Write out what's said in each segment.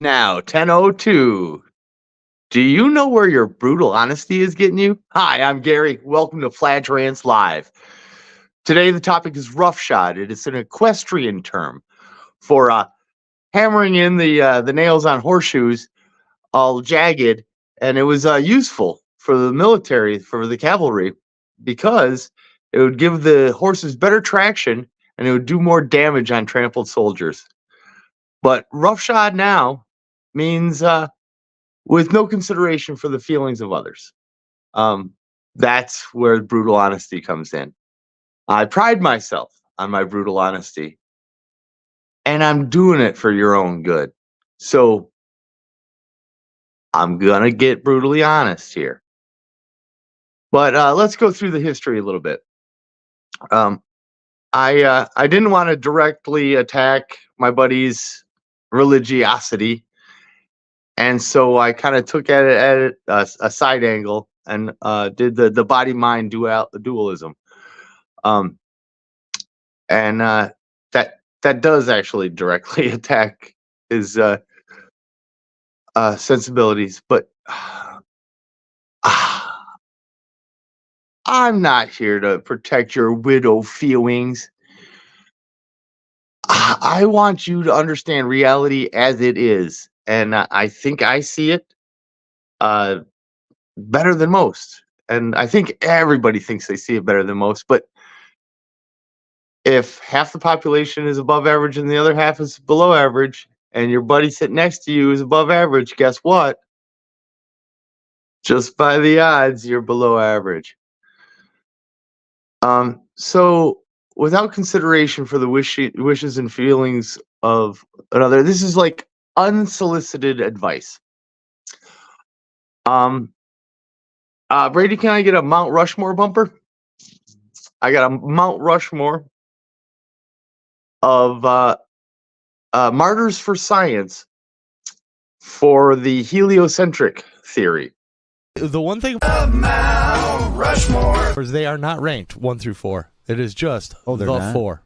Now, 10:02. Do you know where your brutal honesty is getting you? Hi, I'm Gary. Welcome to Fladge Rants Live. Today, the topic is roughshod. It is an equestrian term for hammering in the nails on horseshoes, all jagged, and it was useful for the military, for the cavalry, because it would give the horses better traction and it would do more damage on trampled soldiers. But roughshod now means with no consideration for the feelings of others. Um, that's where brutal honesty comes in. I pride myself on my brutal honesty, and I'm doing it for your own good. So I'm gonna get brutally honest here. But let's go through the history a little bit. Um, I didn't want to directly attack my buddy's religiosity, and so I kind of took at it a side angle and did the body mind dualism. Um, and that does actually directly attack his sensibilities. But I'm not here to protect your widow feelings. I want you to understand reality as it is, and I think I see it uh, better than most. And I think everybody thinks they see it better than most. But if half the population is above average and the other half is below average, and your buddy sitting next to you is above average, guess what? Just by the odds, you're below average. So without consideration for the wishes and feelings of another, this is like unsolicited advice. Um, Brady, can I get a Mount Rushmore bumper? I got a Mount Rushmore of martyrs for science for the heliocentric theory. The one thing Mount Rushmore is they are not ranked 1 through 4. It is just they're the not? 4.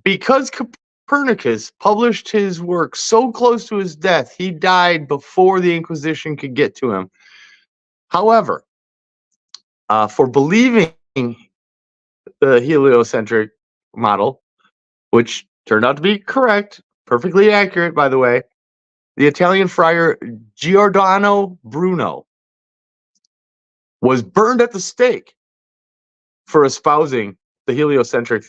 Because Copernicus published his work so close to his death, he died before the Inquisition could get to him. However, for believing the heliocentric model, which turned out to be correct, perfectly accurate, by the way, the Italian friar Giordano Bruno was burned at the stake for espousing the heliocentric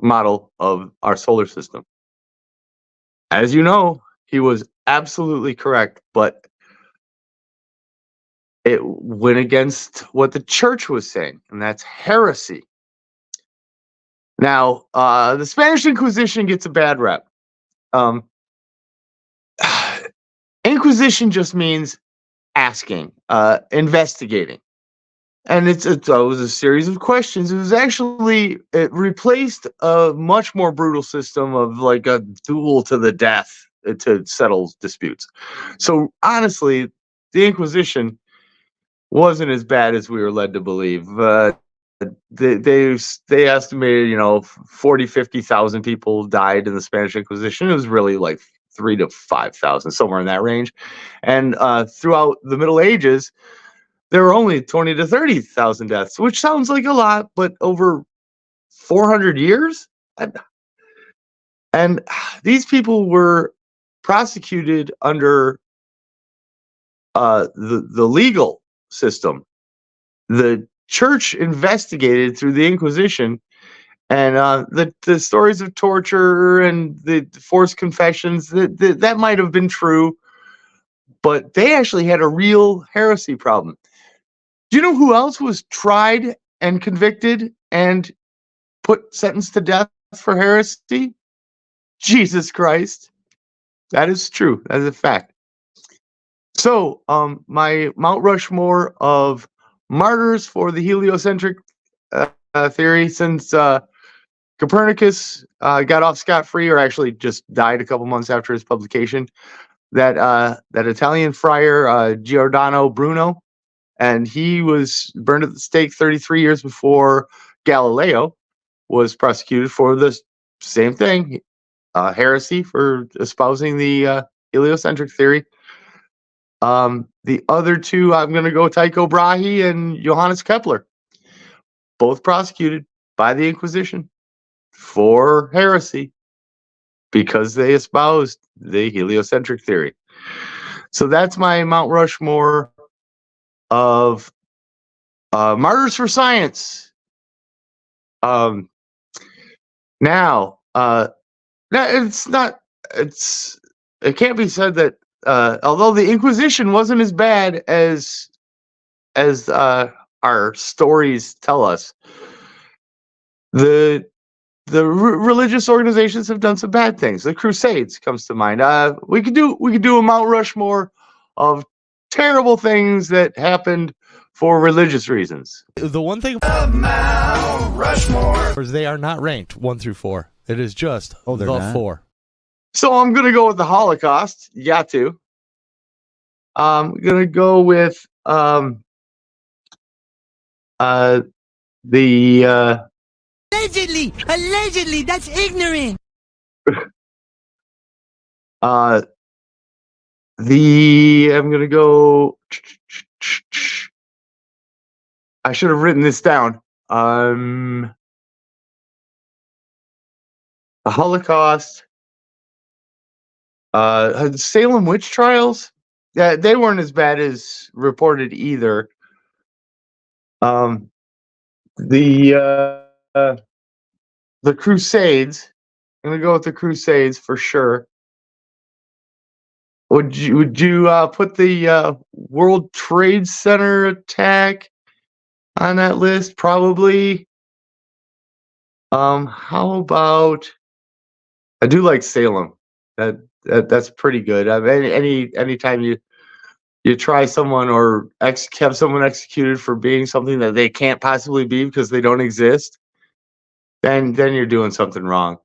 model of our solar system. As you know, he was absolutely correct, but it went against what the church was saying, and that's heresy. Now, the Spanish Inquisition gets a bad rep. Inquisition just means asking, investigating. And it was a series of questions. It replaced a much more brutal system of like a duel to the death to settle disputes. So honestly, the Inquisition wasn't as bad as we were led to believe. They estimated 40,000-50,000 people died in the Spanish Inquisition. It was really like 3,000 to 5,000, somewhere in that range. And throughout the Middle Ages, there were only 20,000 to 30,000 deaths, which sounds like a lot, but over 400 years? And these people were prosecuted under the legal system. The church investigated through the Inquisition, and the stories of torture and the forced confessions, that might have been true, but they actually had a real heresy problem. Do you know who else was tried and convicted and sentenced to death for heresy? Jesus Christ. That is true. That is a fact. So, my Mount Rushmore of martyrs for the heliocentric theory, since Copernicus got off scot-free, or actually just died a couple months after his publication, that Italian friar Giordano Bruno, and he was burned at the stake 33 years before Galileo was prosecuted for the same thing. heresy for espousing the heliocentric theory. The other two, I'm going to go Tycho Brahe and Johannes Kepler, both prosecuted by the Inquisition for heresy because they espoused the heliocentric theory. So that's my Mount Rushmore of martyrs for science. Now, it can't be said that although the Inquisition wasn't as bad as our stories tell us, the religious organizations have done some bad things. The Crusades comes to mind. We could do a Mount Rushmore of terrible things that happened for religious reasons. The one thing Mount Rushmore. is they are not ranked 1 through 4. It is just they're the not? 4. So I'm gonna go with the Holocaust. You got to. I'm gonna go with the Allegedly, that's ignorant. I'm gonna go. I should have written this down. The Holocaust. Salem witch trials. Yeah, they weren't as bad as reported either. The Crusades. I'm gonna go with the Crusades for sure. Would you put the World Trade Center attack on that list? Probably. How about? I do like Salem. That's pretty good. I mean, anytime you try someone or have someone executed for being something that they can't possibly be because they don't exist, then you're doing something wrong.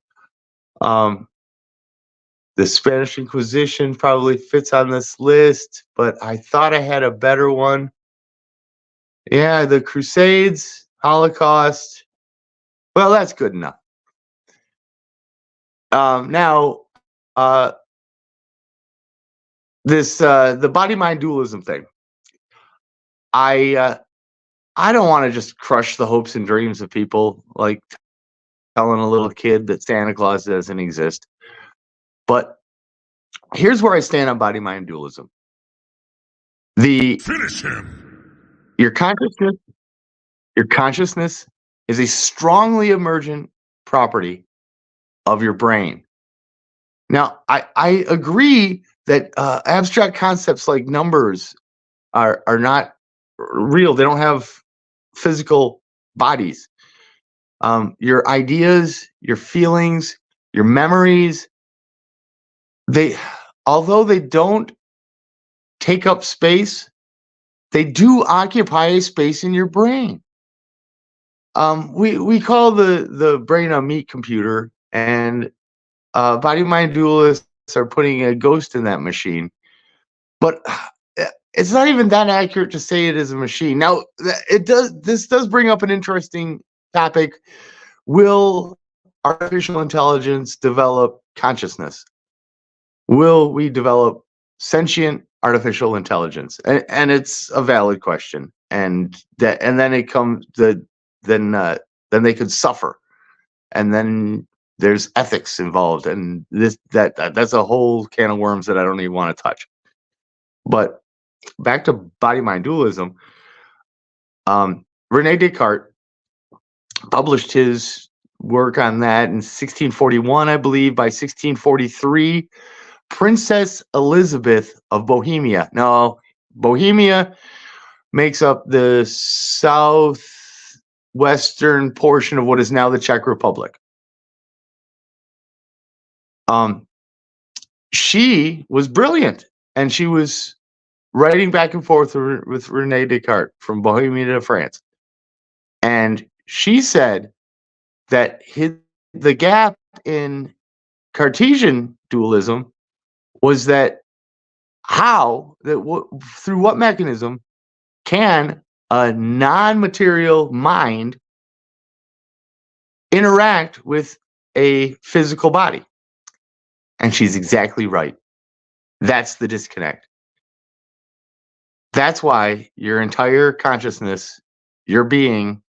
The Spanish Inquisition probably fits on this list, but I thought I had a better one. Yeah, the Crusades, Holocaust. Well, that's good enough. Now, the body-mind dualism thing. I don't want to just crush the hopes and dreams of people, like telling a little kid that Santa Claus doesn't exist. But here's where I stand on body-mind dualism. Finish him. Your consciousness is a strongly emergent property of your brain. Now, I agree that abstract concepts like numbers are not real. They don't have physical bodies. Your ideas, your feelings, your memories, although they don't take up space, they do occupy a space in your brain. We call the brain a meat computer, and body-mind dualists are putting a ghost in that machine. But it's not even that accurate to say it is a machine. Now, this does bring up an interesting topic. Will artificial intelligence develop consciousness? Will we develop sentient artificial intelligence? And it's a valid question. And then it comes then they could suffer, and then there's ethics involved, and that's a whole can of worms that I don't even want to touch. But back to body-mind dualism. Rene Descartes published his work on that in 1641, I believe. By 1643, Princess Elizabeth of Bohemia. Now, Bohemia makes up the southwestern portion of what is now the Czech Republic. She was brilliant, and she was writing back and forth with Rene Descartes from Bohemia to France. And she said that the gap in Cartesian dualism was that through what mechanism can a non-material mind interact with a physical body? And she's exactly right. That's the disconnect. That's why your entire consciousness, your being,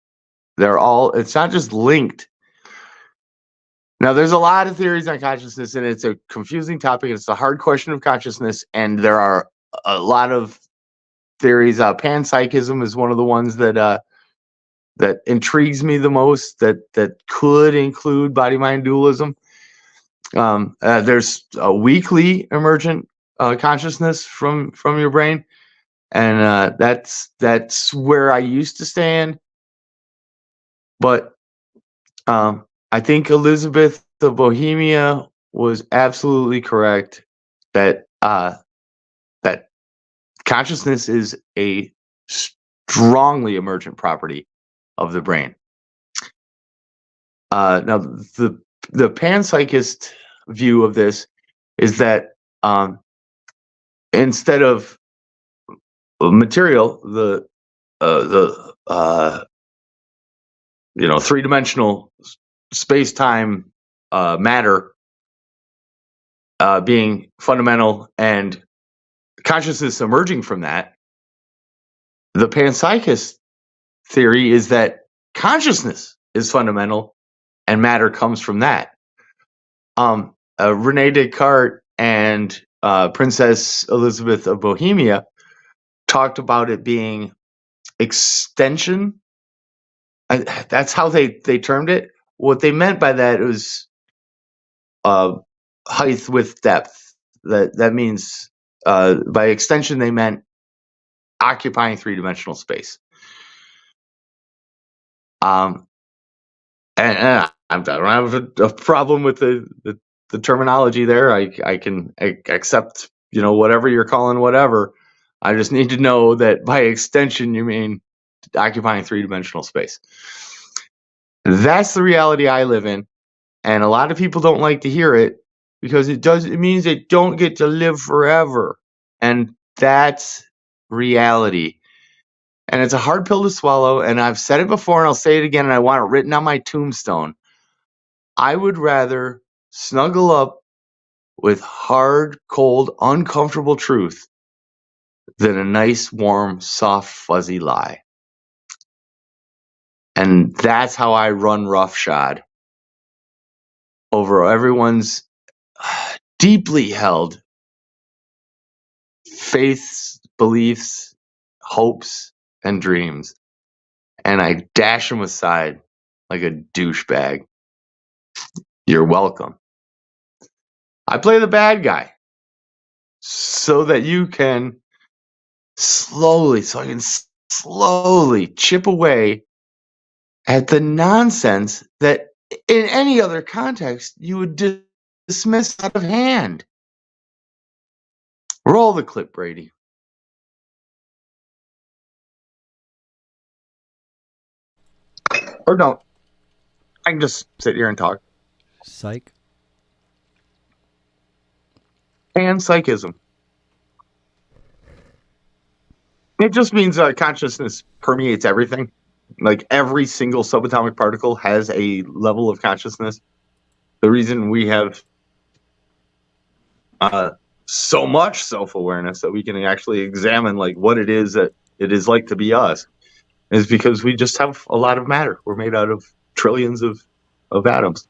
it's not just linked. Now, there's a lot of theories on consciousness, and it's a confusing topic. It's a hard question of consciousness, and there are a lot of theories. Panpsychism is one of the ones that intrigues me the most. That could include body-mind dualism. There's a weakly emergent consciousness from your brain, and that's where I used to stand. But I think Elizabeth of Bohemia was absolutely correct that that consciousness is a strongly emergent property of the brain. Now, the panpsychist view of this is that instead of material, the three-dimensional space-time matter being fundamental and consciousness emerging from that, the panpsychist theory is that consciousness is fundamental and matter comes from that. Rene Descartes and Princess Elizabeth of Bohemia talked about it being extension. That's how they termed it. What they meant by that was height with depth. That means by extension they meant occupying three-dimensional space. And I don't have a problem with the terminology there. I can accept whatever you're calling whatever. I just need to know that by extension you mean occupying three-dimensional space. That's the reality I live in, and a lot of people don't like to hear it because it means they don't get to live forever, and that's reality. And it's a hard pill to swallow, and I've said it before and I'll say it again, and I want it written on my tombstone. I would rather snuggle up with hard, cold, uncomfortable truth than a nice, warm, soft, fuzzy lie. And that's how I run roughshod over everyone's deeply held faiths, beliefs, hopes, and dreams. And I dash them aside like a douchebag. You're welcome. I play the bad guy so that you can slowly chip away at the nonsense that in any other context you would dismiss out of hand. Roll the clip, Brady. Or don't. I can just sit here and talk. Psych. Panpsychism. It just means consciousness permeates everything. Like every single subatomic particle has a level of consciousness. The reason we have so much self-awareness that we can actually examine like what it is that it is like to be us is because we just have a lot of matter. We're made out of trillions of atoms.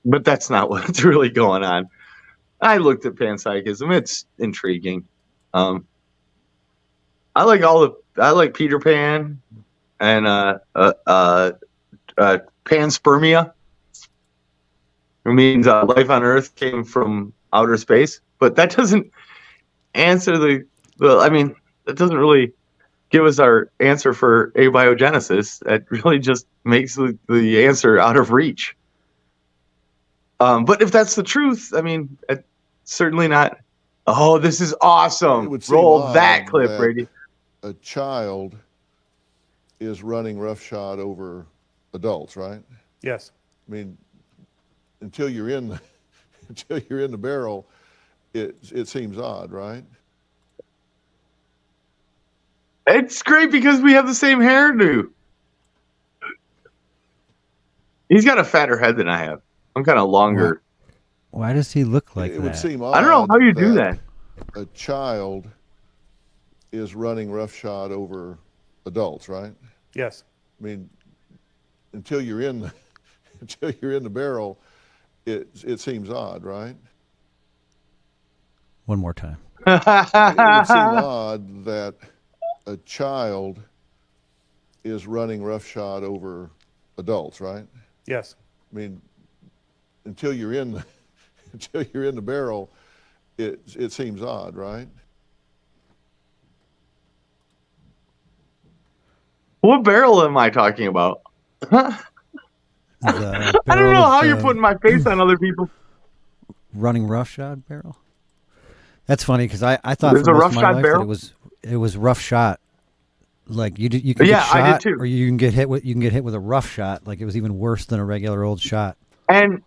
But that's not what's really going on. I looked at panpsychism. It's intriguing. I like Peter Pan and panspermia. It means life on Earth came from outer space, but that doesn't answer that doesn't really give us our answer for abiogenesis. That really just makes the answer out of reach. But if that's the truth, it's certainly not. Oh, this is awesome. Roll that clip, Brady. A child is running roughshod over adults, right? Yes. Until you're in the barrel, it seems odd, right? It's great because we have the same hairdo. He's got a fatter head than I have. I'm kind of longer. Why does he look like It that? would seem odd. I don't know how you do that. A child is running roughshod over adults, right? Yes. I mean, until you're in the barrel, it seems odd, right? One more time. It would seem odd that a child is running roughshod over adults, right? Yes. I mean, until you're in the barrel, it seems odd, right? What barrel am I talking about? I don't know how you're putting my face on other people. Running roughshod barrel. That's funny because I thought There's for a most of my roughshod life barrel? that it was rough shot. Like you can Yeah, get shot, I did too. or you can get hit with a rough shot. Like it was even worse than a regular old shot. And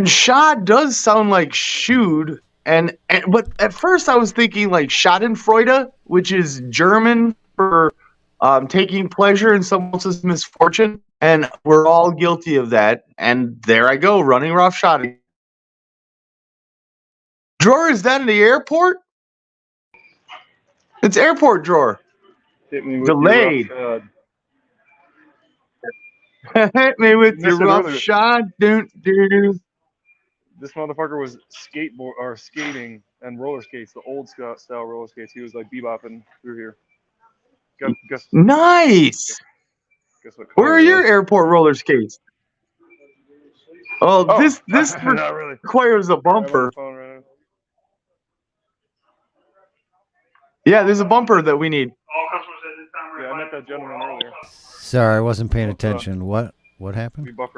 shot does sound like shoot, but at first I was thinking like Schadenfreude, which is German for taking pleasure in someone else's misfortune, and we're all guilty of that. And there I go, running roughshod. Drawer, is that in the airport? It's airport drawer. Hit me with Delayed. your Hit me with Missed your it rough earlier. shot, dude. This motherfucker was skating and roller skates, the old style roller skates. He was like bebopping through here. Guess Nice. what Where color are it your was. airport roller skates? Oh, this not really. requires a I'm on bumper. the phone right now. Yeah, there's a bumper that we need. Yeah, I met that gentleman earlier. Sorry, I wasn't paying attention. What happened? We both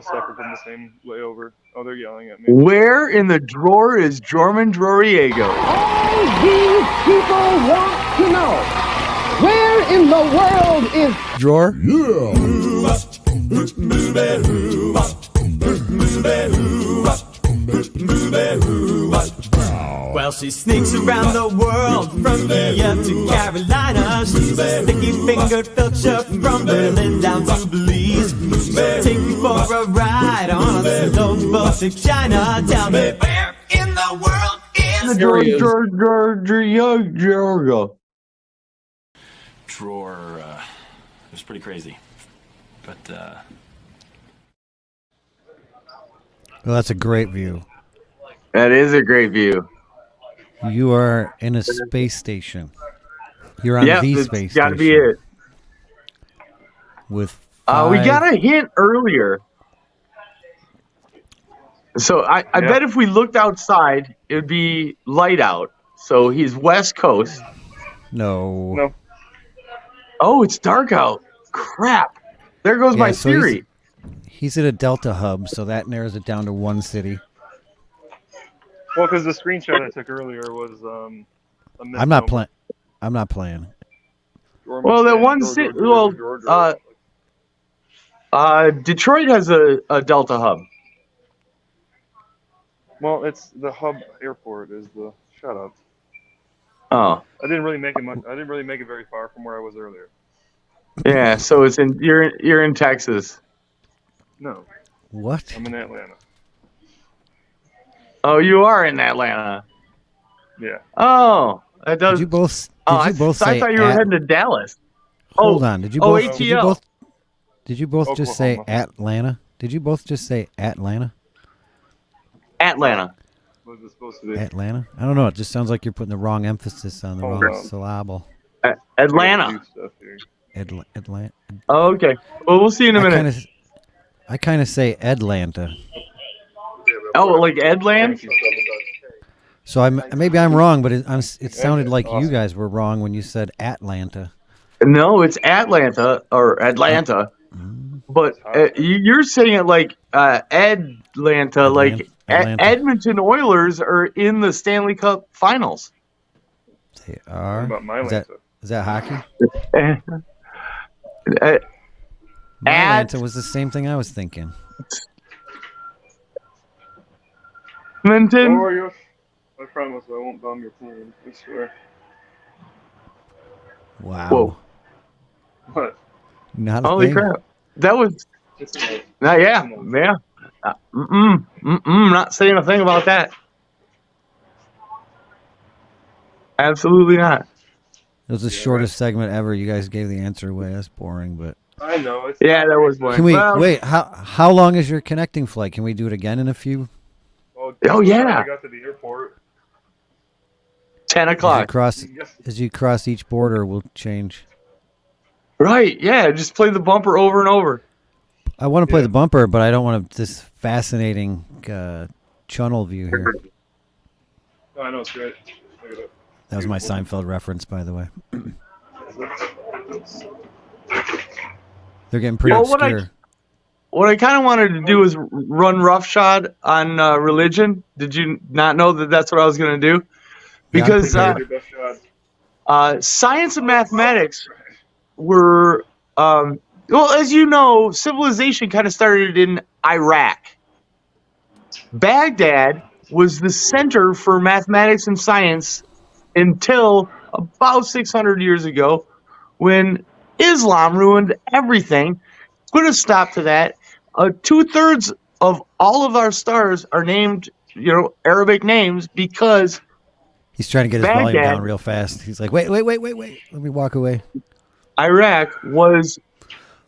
suffered from the same layover. Oh, they're yelling at me. Where in the drawer is Jorman Droriego? All these people want to know, where in the world is Drawer? Well, she sneaks around the world from Kiev to Carolina. She's a sticky-fingered filcher from Berlin down to Belize. Take you for a ride on a slow boat to China. Tell me, where in the world is Droriego? Drawer, it was pretty crazy. But, Well, that's a great view. That is a great view. You are in a space station. You're on the space station. Gotta be it. With we got a hint earlier. So I bet if we looked outside, it would be light out. So he's West Coast. No. Oh, it's dark out. Crap. There goes my so theory. He's at a Delta hub, so that narrows it down to one city. Well, because the screenshot I took earlier was a I'm not playing. I'm not playing. Well, that one city. Well, Detroit has a Delta hub. Well, it's the hub airport is the shut up. Oh. I didn't really make it much. I didn't really make it very far from where I was earlier. Yeah, so it's in you're in Texas. No. What? I'm in Atlanta. Oh, you are in Atlanta. Yeah. Oh, that does. Did you both? I say thought you were heading to Dallas. Hold on. Did you both? ATL. Did you both just say Oklahoma. Atlanta? Did you both just say Atlanta? Atlanta. What is it supposed to be? Atlanta? I don't know. It just sounds like you're putting the wrong emphasis on the Hold wrong on. syllable. Atlanta. Atlanta. Oh, okay. Well, we'll see in a minute. I kind of say Edlanta. Oh, like Edland? So maybe I'm wrong, but it sounded like you guys were wrong when you said Atlanta. No, it's Atlanta or Atlanta. But you're saying it like Edlanta, like Atlanta. Edmonton Oilers are in the Stanley Cup Finals. They are. What about my Is that hockey? Atlanta was the same thing I was thinking. Edmonton. How are you? I promise I won't bomb your phone. I swear. Wow. Whoa. What? Not a Holy thing. crap. That was It's a Now, yeah. Not saying a thing about that. Absolutely not. It was the shortest segment ever. You guys gave the answer away. That's boring, but I know. It's Yeah, not that was very boring. can we Well- wait? How long is your connecting flight? Can we do it again in a few? Oh, yeah. I got to the airport. 10 As you o'clock. cross, as you cross each border, we'll change. Right. Yeah. Just play the bumper over and over. I want to play the bumper, but I don't want this fascinating channel view here. Oh, I know it's great. Look at it. That was my Seinfeld reference, by the way. They're getting pretty Well, obscure. What I kind of wanted to do is run roughshod on religion. Did you not know that that's what I was going to do? Because Your best shot. science and mathematics were, well, as you know, civilization kind of started in Iraq. Baghdad was the center for mathematics and science until about 600 years ago, when Islam ruined everything. Put a stop to that. 2/3 of all of our stars are named, Arabic names because He's trying to get his volume Baghdad- down real fast. He's like, wait. Let me walk away. Iraq was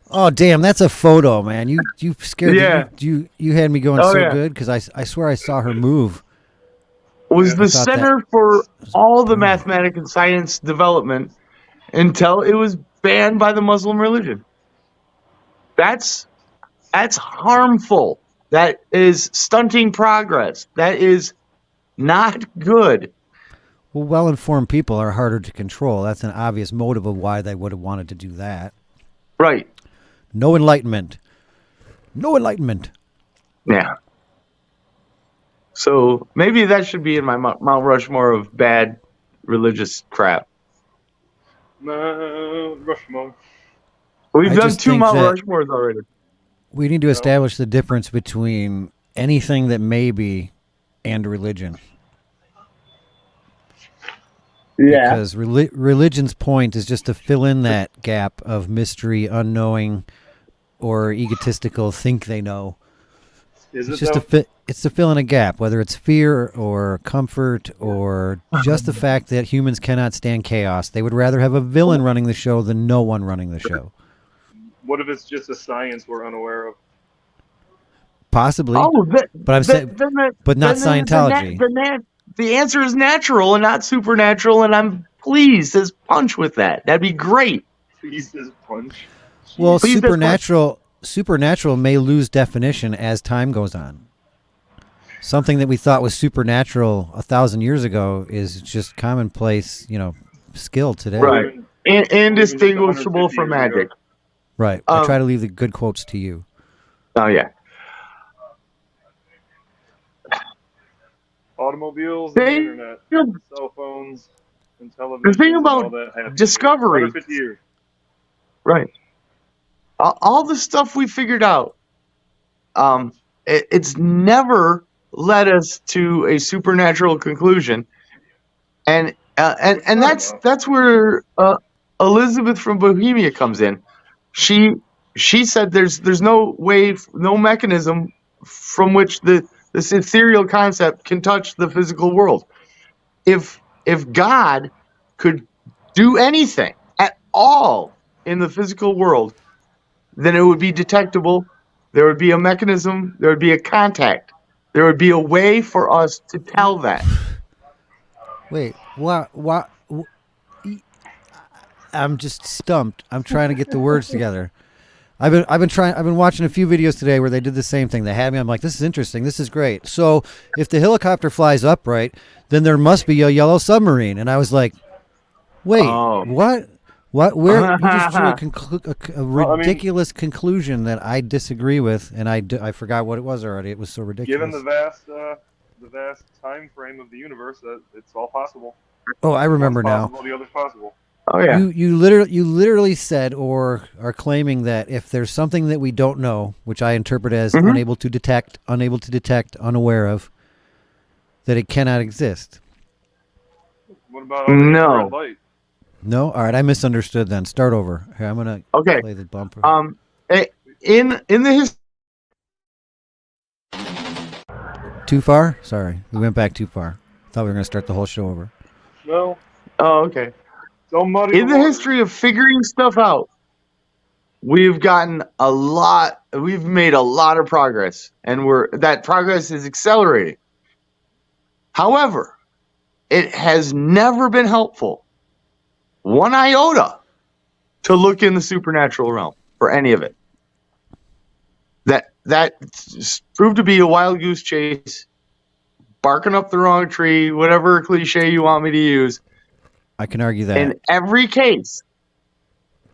Oh, damn, that's a photo, man. You scared me. Yeah. You had me going Oh, so yeah. good because I swear I saw her move. the thought center for all the mathematics and science development until it was banned by the Muslim religion. That's harmful. That is stunting progress. That is not good. Well, well-informed people are harder to control. That's an obvious motive of why they would have wanted to do that. Right. No enlightenment. No enlightenment. Yeah. So maybe that should be in my Mount Rushmore of bad religious crap. Rushmore. We've I done just 2 think Mount that- Rushmores already. We need to establish the difference between anything that may be and religion. Yeah. Because religion's point is just to fill in that gap of mystery, unknowing, or egotistical think they know. Is It's it just though? it's to fill in a gap, whether it's fear or comfort or just the fact that humans cannot stand chaos. They would rather have a villain running the show than no one running the show. What if it's just a science we're unaware of? Possibly, but I'm saying, but not Scientology. The answer is natural and not supernatural, and I'm pleased as punch with that. That'd be great. Please just punch. Well, Please, that's supernatural may lose definition as time goes on. Something that we thought was supernatural 1,000 years ago is just commonplace, skill today. Right. Indistinguishable from magic. Right. I try to leave the good quotes to you. Oh, yeah. Automobiles, and the They- internet, cell phones, and television. The thing about all that happened. discovery- 150 years. Right. All the stuff we figured out, it's never led us to a supernatural conclusion, and that's where Elizabeth from Bohemia comes in. She said there's no way, no mechanism from which this ethereal concept can touch the physical world. If God could do anything at all in the physical world, then it would be detectable. There would be a mechanism. There would be a contact. There would be a way for us to tell that. Wait, what? I'm just stumped. I'm trying to get the words together. I've been watching a few videos today where they did the same thing. They had me. I'm like, this is interesting. This is great. So if the helicopter flies upright, then there must be a yellow submarine. And I was like, wait, what? What? Where? You just drew a ridiculous conclusion that I disagree with, and I forgot what it was already. It was so ridiculous. Given the vast time frame of the universe, that it's all possible. Oh, I remember now. The other's possible. Oh yeah. You literally said or are claiming that if there's something that we don't know, which I interpret as unable to detect, unaware of, that it cannot exist. What about No. red light? No? All right, I misunderstood then. Start over. Here, I'm going to Okay. play the bumper. in the history. Too far? Sorry, we went back too far. Thought we were going to start the whole show over. No, Oh, okay. don't muddy In the the water. history of figuring stuff out, we've gotten a lot. We've made a lot of progress, and that progress is accelerating. However, it has never been helpful, one iota, to look in the supernatural realm for any of it. That proved to be a wild goose chase, barking up the wrong tree, whatever cliche you want me to use. I can argue that. In every case.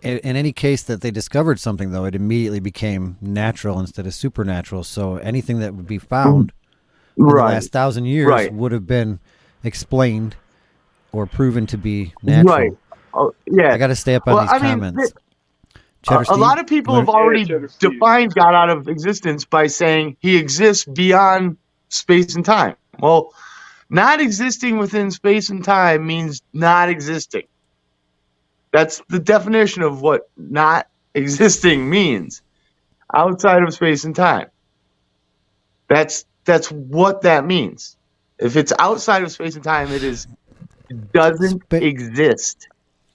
In any case that they discovered something, though, it immediately became natural instead of supernatural. So anything that would be found in the last 1,000 years would have been explained or proven to be natural. Right. Oh, yeah. I got to stay up on these comments. A lot of people have already defined God out of existence by saying he exists beyond space and time. Well, not existing within space and time means not existing. That's the definition of what not existing means. Outside of space and time. That's what that means. If it's outside of space and time, it doesn't exist.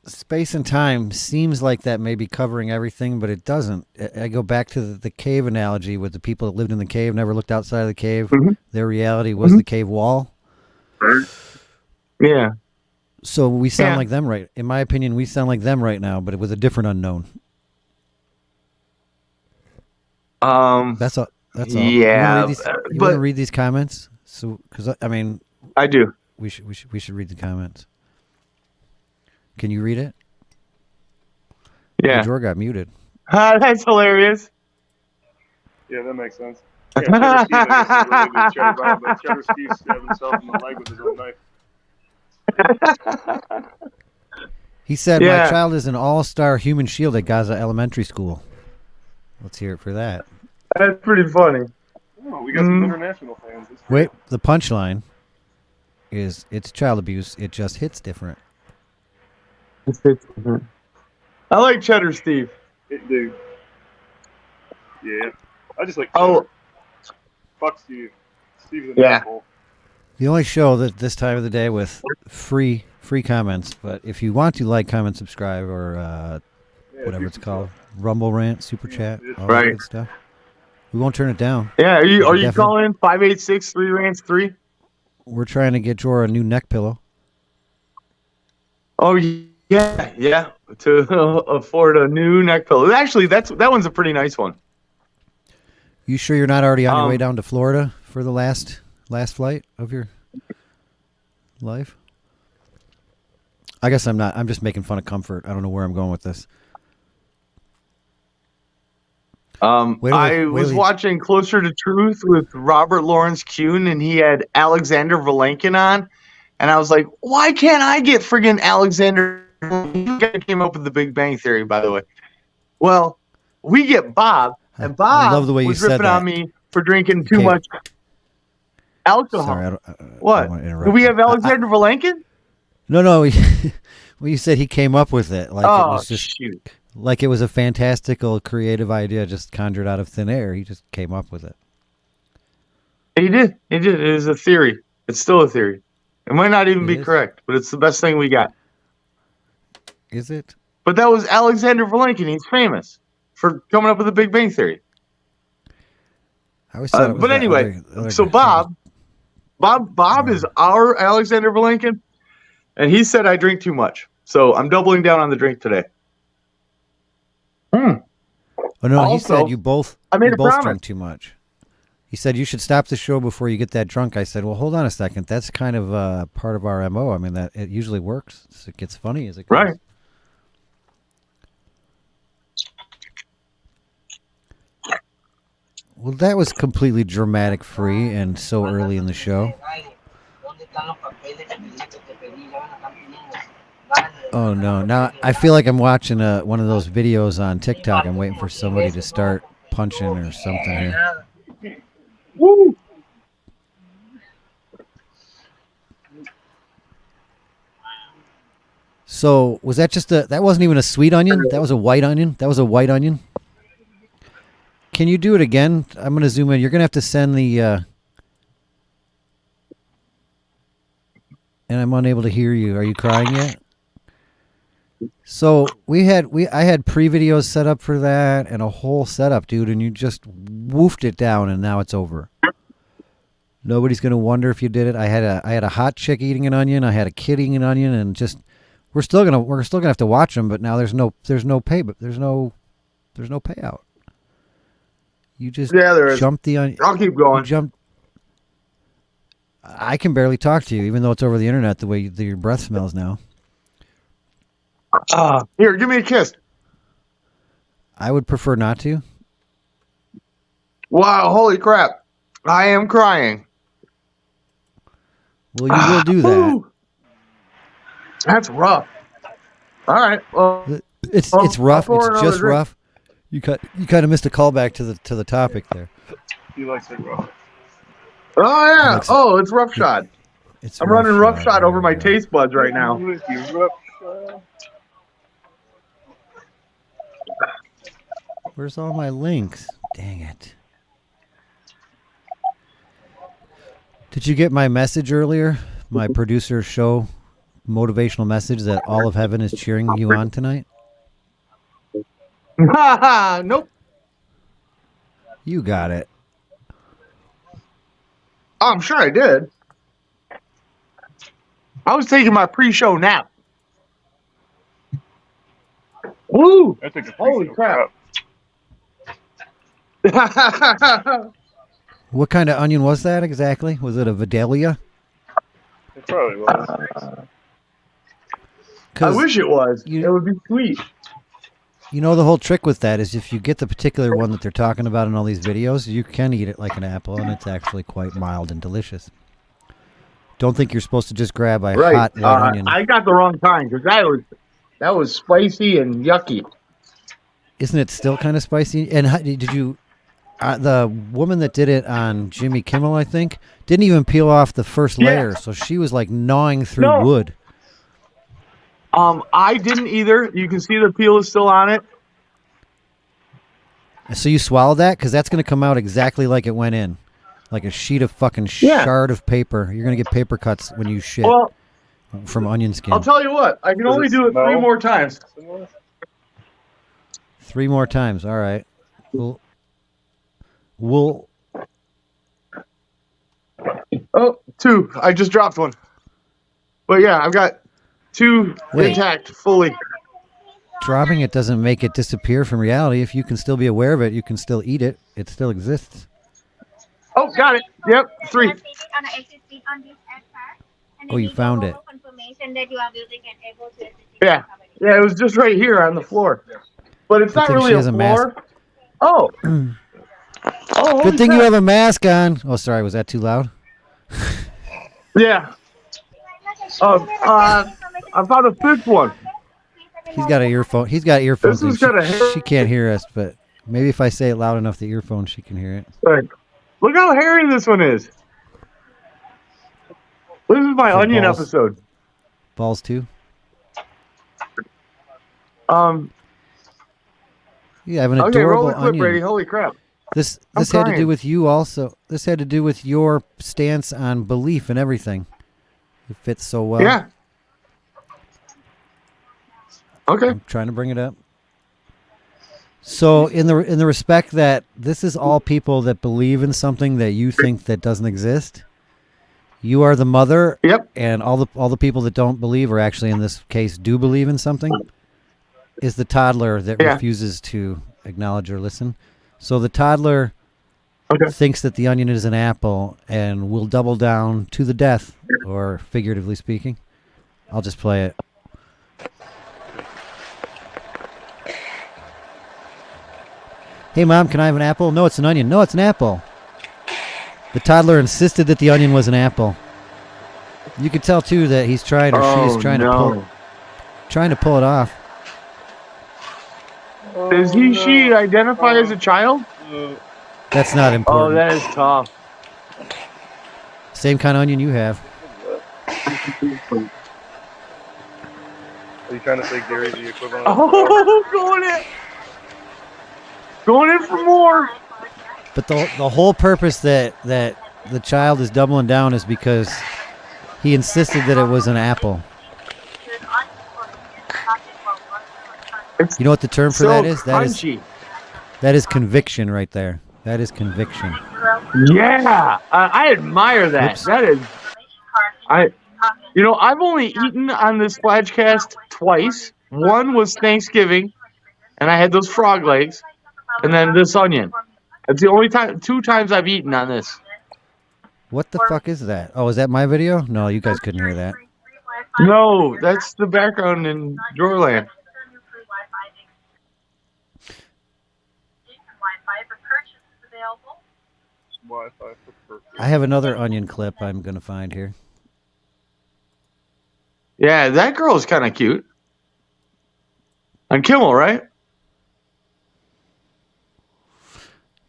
Space and time seems like that may be covering everything, but it doesn't. I go back to the cave analogy with the people that lived in the cave, never looked outside of the cave. Mm-hmm. Their reality was the cave wall. Yeah. So we sound like them, right? In my opinion, we sound like them right now, but it was a different unknown. That's all. That's all. Yeah. You want to read these comments? So, because I mean, I do. We should read the comments. Can you read it? Yeah. Jorg got muted. That's hilarious. Yeah, that makes sense. Yeah, Cheddar Steve, I guess, is related to Cheddar Bob, but Cheddar Steve stabbed himself in the leg with his own knife. He said, "My child is an all-star human shield at Gaza Elementary School." Let's hear it for that. That's pretty funny. Oh, we got some international fans. Wait, the punchline is it's child abuse. It just hits different. I like Cheddar Steve. It do. Yeah. I just like Cheddar. Fuck Steve. Steve's an asshole. The only show that this time of the day with free comments, but if you want to like, comment, subscribe, or whatever it's called, Rumble Rant, Super Chat, all that good stuff. We won't turn it down. Yeah, are you calling 586-3-Rants-3? We're trying to get Jorah a new neck pillow. Oh yeah, to afford a new neck pillow. Actually, that one's a pretty nice one. You sure you're not already on your way down to Florida for the last flight of your life? I guess I'm not. I'm just making fun of comfort. I don't know where I'm going with this. I was watching Closer to Truth with Robert Lawrence Kuhn, and he had Alexander Vilenkin on, and I was like, why can't I get friggin' Alexander? You guys came up with the Big Bang Theory, by the way. Well, we get Bob, and Bob love the way you was said ripping that. on me for drinking too much alcohol. Sorry, what? Do we have Alexander Vilenkin? No. Well, you said he came up with it. Like it was just shoot. Like it was a fantastical, creative idea just conjured out of thin air. He just came up with it. He did. It is a theory. It's still a theory. It might not even be correct, but it's the best thing we got. Is it? But that was Alexander Vilenkin. He's famous for coming up with the Big Bang Theory. I always thought it was but anyway, so Bob is our Alexander Vilenkin, and he said I drink too much. So I'm doubling down on the drink today. Oh no, Also, he said you both promise. drink too much. He said you should stop the show before you get that drunk. I said, well, hold on a second. That's kind of part of our MO. I mean, that it usually works. So it gets funny as it goes. Right. Well, that was completely dramatic free and so early in the show. Oh no! Now I feel like I'm watching one of those videos on TikTok. I'm waiting for somebody to start punching or something here. Woo! So was that just that wasn't even a sweet onion? That was a white onion? That was a white onion? Can you do it again? I'm going to zoom in. You're going to have to send the. And I'm unable to hear you. Are you crying yet? So I had pre-videos set up for that and a whole setup, dude, and you just woofed it down, and now it's over. Nobody's going to wonder if you did it. I had a hot chick eating an onion. I had a kid eating an onion, and just we're still gonna have to watch them. But now there's no payout. You just there is. jumped the onion. I'll keep going. I can barely talk to you, even though it's over the internet. The way your breath smells now. Here, give me a kiss. I would prefer not to. Wow, holy crap! I am crying. Well, you will do that. Ooh. That's rough. All right. Well, it's rough. It's just rough. You kind of missed a callback to the topic there. He likes it rough. Oh yeah. It's Roughshod. I'm running Roughshod over my taste buds right now. Where's all my links? Dang it. Did you get my message earlier? My producer show motivational message that all of heaven is cheering you on tonight? Nope. You got it. I'm sure I did. I was taking my pre-show nap. Woo! I think Holy crap. What kind of onion was that exactly? Was it a Vidalia? It probably was. I wish it was. It would be sweet. You know, the whole trick with that is if you get the particular one that they're talking about in all these videos, you can eat it like an apple, and it's actually quite mild and delicious. Don't think you're supposed to just grab a hot red onion. I got the wrong kind because that was spicy and yucky. Isn't it still kind of spicy? And did you... the woman that did it on Jimmy Kimmel, I think, didn't even peel off the first layer, so she was like gnawing through wood. I didn't either. You can see the peel is still on it. So you swallowed that? Because that's going to come out exactly like it went in. Like a sheet of fucking shard of paper. You're going to get paper cuts when you shit from onion skin. I'll tell you what. I can only do it 3 more times. 3 more times. All right. We'll... Oh, 2. I just dropped one. But yeah, I've got 2 intact fully. Dropping it doesn't make it disappear from reality. If you can still be aware of it, you can still eat it. It still exists. Oh, got it. Yep, 3. Oh, you found it. Yeah, it was just right here on the floor. But it's not really a floor. Oh. Good thing you have a mask on. Oh, sorry. Was that too loud? Yeah. I found a 5th one. He's got an earphone. He's got earphones. This has got a hair. She can't hear us, but maybe if I say it loud enough, the earphone, she can hear it. Right. Look how hairy this one is. This is my onion episode. Balls too. Yeah, I have an adorable roll the clip, onion. Brady. Holy crap. This had to do with you also. This had to do with your stance on belief and everything. It fits so well. Yeah. Okay. I'm trying to bring it up. So in the respect that this is all people that believe in something that you think that doesn't exist. You are the mother. Yep. And all the people that don't believe, or actually in this case do believe in something, is the toddler that refuses to acknowledge or listen. So the toddler thinks that the onion is an apple and will double down to the death, or figuratively speaking. I'll just play it. Hey, Mom, can I have an apple? No, it's an onion. No, it's an apple. The toddler insisted that the onion was an apple. You could tell, too, that he's trying, or she is trying to pull it off. Does she identify as a child? That's not important. Oh, that is tough. Same kind of onion you have. Are you trying to say Gary's the equivalent? Oh, going in for more. But the whole purpose that the child is doubling down is because he insisted that it was an apple. You know what the term for so that is? crunchy. That is conviction right there. That is conviction. Yeah, I admire that. Oops. That is, I've only eaten on this Fladgecast twice. One was Thanksgiving, and I had those frog legs, and then this onion. It's the only two times I've eaten on this. What the fuck is that? Oh, is that my video? No, you guys couldn't hear that. No, that's the background in Droreland. Wi-Fi for I have another onion clip I'm going to find here. Yeah, that girl's kind of cute. On Kimmel, right?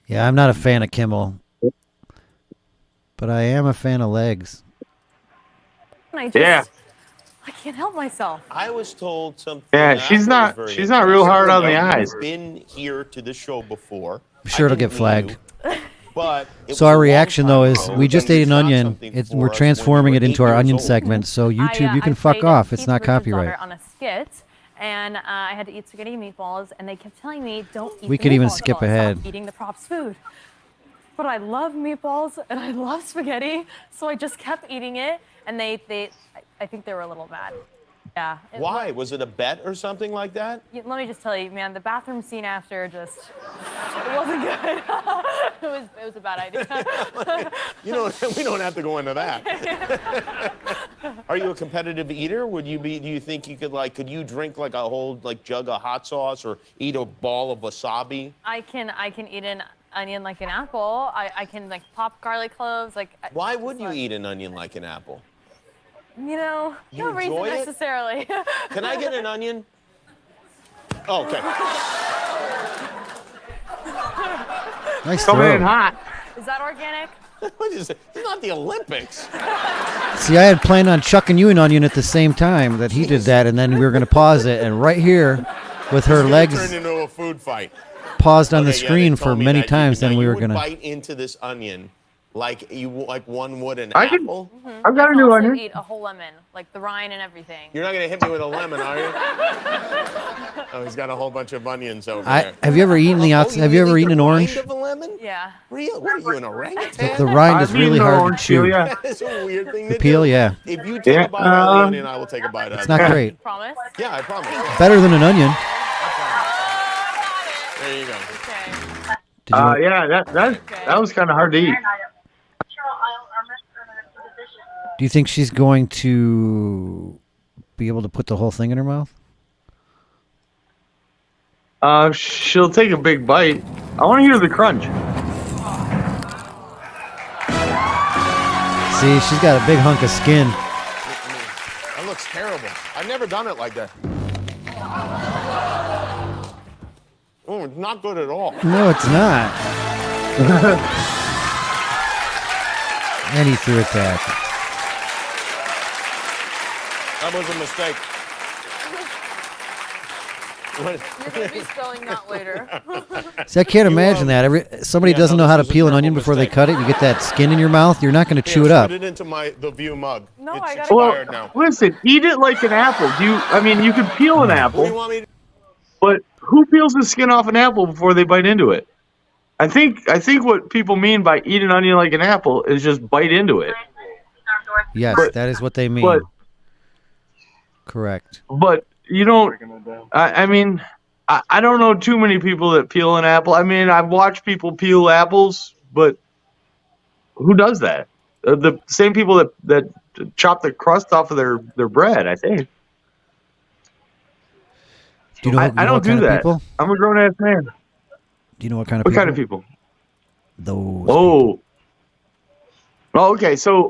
Yeah, I'm not a fan of Kimmel, but I am a fan of legs. I can't help myself. I was told something. Yeah, she's not real hard on the eyes. Been here to the show before. I'm sure it'll get flagged. But so our reaction though is we just ate an onion. We're transforming it into our onion segment. So YouTube, you can fuck off. It's not copyright. On a skit, and I had to eat spaghetti and meatballs, and they kept telling me, "Don't eat." We the could even meatballs. skip Stop ahead. eating the props food. But I love meatballs and I love spaghetti, so I just kept eating it, and I think they were a little mad. Yeah. Why? Was it a bet or something like that? Let me just tell you, man, the bathroom scene after it wasn't good. it was a bad idea. We don't have to go into that. Are you a competitive eater? Do you think you could you drink like a whole jug of hot sauce or eat a ball of wasabi? I can eat an onion like an apple. I can pop garlic cloves. Why would you eat an onion like an apple? No reason necessarily. Can I get an onion? Oh, okay. Nice Coming throw. in hot. Is that organic? What is it? It's not the Olympics. See, I had planned on chucking you an onion at the same time that he did that, and then we were going to pause it. And right here, with her legs Turned into a food fight. paused on the Okay, yeah, screen they for told me many that times, then we were would going to. bite into this onion like one would an I can- apple. I've got a I new also onion. eat a whole lemon, like the rind and everything. You're not going to hit me with a lemon, are you? Oh, he's got a whole bunch of onions over there. Have you ever eaten the outside? Have you ever eaten an orange? Rind of a lemon? Yeah. Real? What are you, an orangutan? The rind is I've really eaten hard to orange chew. peel, yeah. That's a weird thing The to peel, do. yeah. If you take a bite out of the onion, I will take a bite out of it. It's not great. Promise? Yeah, I promise. Better than an onion. There you go. Okay. Did you Yeah, that was kind of hard to eat. Do you think she's going to be able to put the whole thing in her mouth? She'll take a big bite. I want to hear the crunch. See, she's got a big hunk of skin. That looks terrible. I've never done it like that. Oh, it's not good at all. No, it's not. And he threw it back. That was a mistake. You're going to be spelling that later. See, I can't imagine that. Somebody doesn't know how to peel an onion before they cut it. You get that skin in your mouth. You're not going to chew it up. Put it into the view mug. No, it's I gotta expired go. now. Listen, eat it like an apple. You could peel an What do you apple, want me to but who peels the skin off an apple before they bite into it? I think what people mean by eat an onion like an apple is just bite into it. Yes, that is what they mean. But Correct. But you don't. breaking it down. I mean, I don't know too many people that peel an apple. I mean, I've watched people peel apples, but who does that? The same people that chop the crust off of their bread, I think. Do you know? I don't do that. People? I'm a grown ass man. Do you know what kind of What people? kind of people? Those. Oh. Oh, okay. So